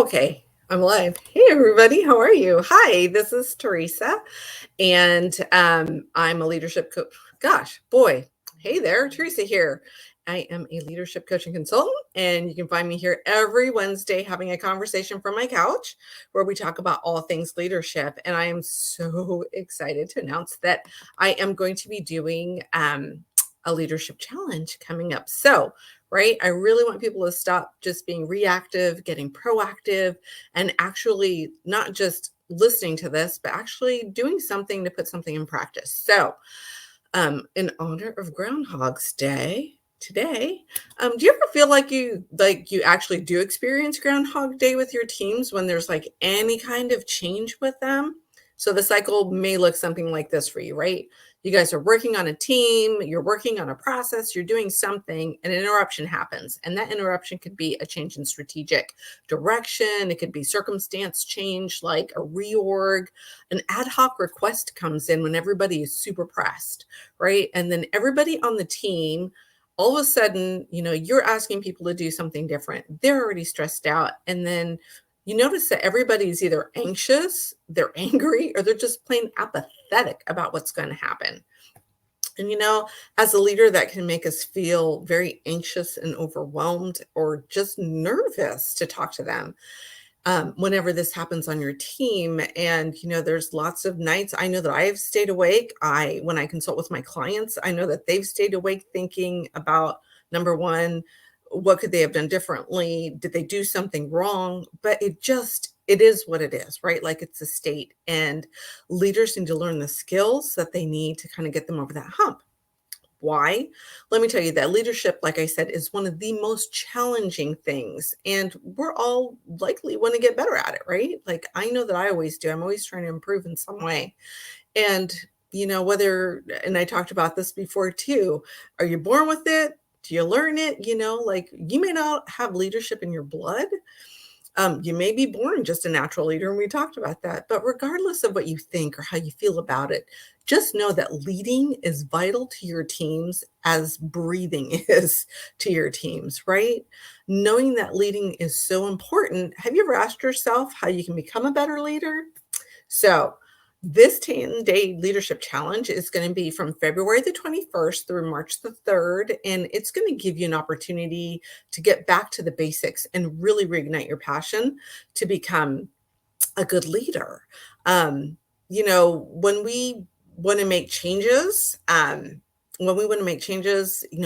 Okay, I'm live. Hey, everybody. How are you? Hi, this is Teresa, and I'm a leadership coach. Gosh, boy. Hey there, Teresa here. I am a leadership coach and consultant, and you can find me here every Wednesday having a conversation from my couch where we talk about all things leadership. And I am so excited to announce that I am going to be doing a leadership challenge coming up. So, right? I really want people to stop just being reactive, getting proactive, and actually not just listening to this, but actually doing something to put something in practice. So, in honor of Groundhog's Day today, do you ever feel like you actually do experience Groundhog Day with your teams when there's like any kind of change with them? So the cycle may look something like this for you, right? You guys are working on a team, you're working on a process, you're doing something, and an interruption happens. And that interruption could be a change in strategic direction, it could be circumstance change like a reorg. An ad hoc request comes in when everybody is super pressed, right? And then everybody on the team, all of a sudden, you're asking people to do something different. They're already stressed out. And then you notice that everybody's either anxious, they're angry, or they're just plain apathetic about what's going to happen. And as a leader, that can make us feel very anxious and overwhelmed or just nervous to talk to them whenever this happens on your team. And there's lots of nights I know that I have stayed awake. When I consult with my clients, I know that they've stayed awake thinking about, number one, what could they have done differently? Did they do something wrong? But it is what it is, right? Like, it's a state, and leaders need to learn the skills that they need to kind of get them over that hump. Why? Let me tell you that leadership, like I said, is one of the most challenging things. And we're all likely want to get better at it, right? Like, I know that I always do. I'm always trying to improve in some way. And, and I talked about this before too. Are you born with it? Do you learn it? Like, you may not have leadership in your blood. You may be born just a natural leader, and we talked about that. But regardless of what you think or how you feel about it, just know that leading is vital to your teams as breathing is to your teams, right? Knowing that leading is so important. Have you ever asked yourself how you can become a better leader? So, this 10-day leadership challenge is going to be from February the 21st through March the 3rd. And it's going to give you an opportunity to get back to the basics and really reignite your passion to become a good leader. When we want to make changes,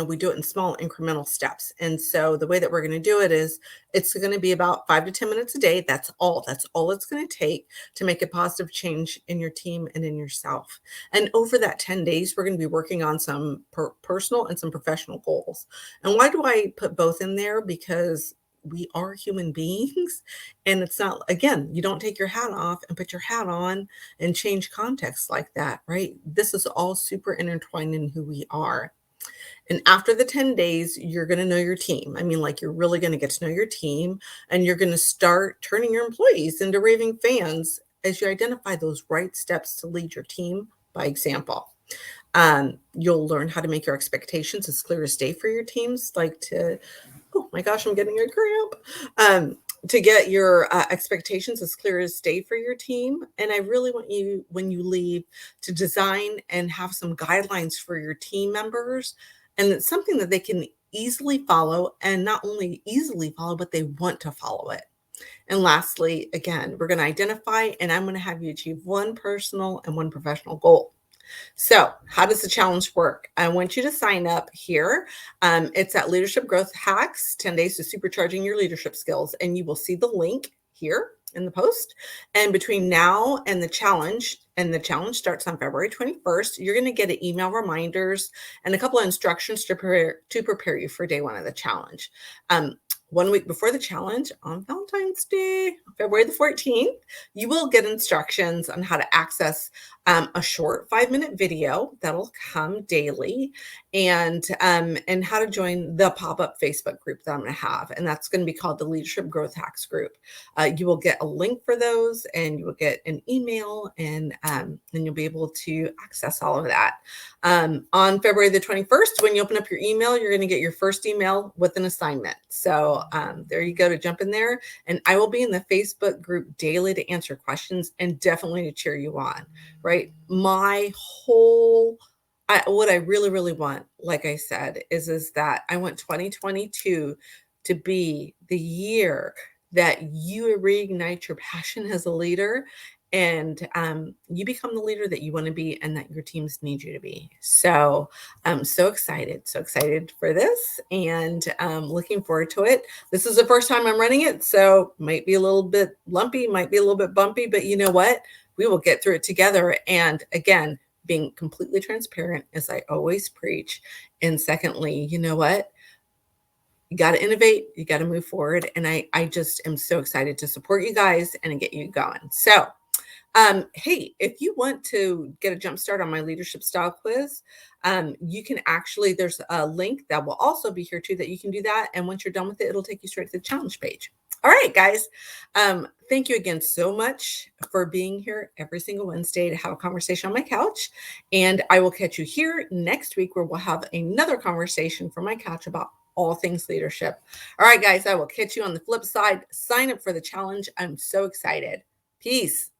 we do it in small incremental steps. And so the way that we're going to do it is it's going to be about 5 to 10 minutes a day. That's all it's going to take to make a positive change in your team and in yourself. And over that 10 days, we're going to be working on some personal and some professional goals. And why do I put both in there? Because we are human beings, and it's not, again, you don't take your hat off and put your hat on and change context like that, right? This is all super intertwined in who we are. And after the 10 days, you're going to know your team. I mean, like, you're really going to get to know your team, and you're going to start turning your employees into raving fans as you identify those right steps to lead your team by example. You'll learn how to make your expectations as clear as day for your teams, oh my gosh, I'm getting a cramp. To get your expectations as clear as day for your team. And I really want you, when you leave, to design and have some guidelines for your team members. And it's something that they can easily follow, and not only easily follow, but they want to follow it. And lastly, again, we're going to identify, and I'm going to have you achieve one personal and one professional goal. So how does the challenge work? I want you to sign up here. It's at Leadership Growth Hacks, 10 days to supercharging your leadership skills. And you will see the link here in the post. And between now and the challenge starts on February 21st, you're going to get email reminders and a couple of instructions to prepare you for day one of the challenge. 1 week before the challenge, on Valentine's Day, February the 14th, you will get instructions on how to access a short 5-minute video that'll come daily, and how to join the pop-up Facebook group that I'm going to have. And that's going to be called the Leadership Growth Hacks group. You will get a link for those, and you will get an email, and you'll be able to access all of that. On February the 21st, when you open up your email, you're going to get your first email with an assignment. So there you go to jump in there. And I will be in the Facebook group daily to answer questions and definitely to cheer you on, right? What I really, really want, like I said, is that I want 2022 to be the year that you reignite your passion as a leader and you become the leader that you want to be and that your teams need you to be. So I'm so excited for this and looking forward to it. This is the first time I'm running it, so might be a little bit lumpy, might be a little bit bumpy, but you know what? We will get through it together. And again, being completely transparent, as I always preach. And secondly, you know what? You got to innovate, you got to move forward. And I just am so excited to support you guys and get you going. So, hey, if you want to get a jump start on my leadership style quiz, you can actually, there's a link that will also be here too that you can do that. And once you're done with it, it'll take you straight to the challenge page. All right, guys. Thank you again so much for being here every single Wednesday to have a conversation on my couch. And I will catch you here next week where we'll have another conversation from my couch about all things leadership. All right, guys, I will catch you on the flip side. Sign up for the challenge. I'm so excited. Peace.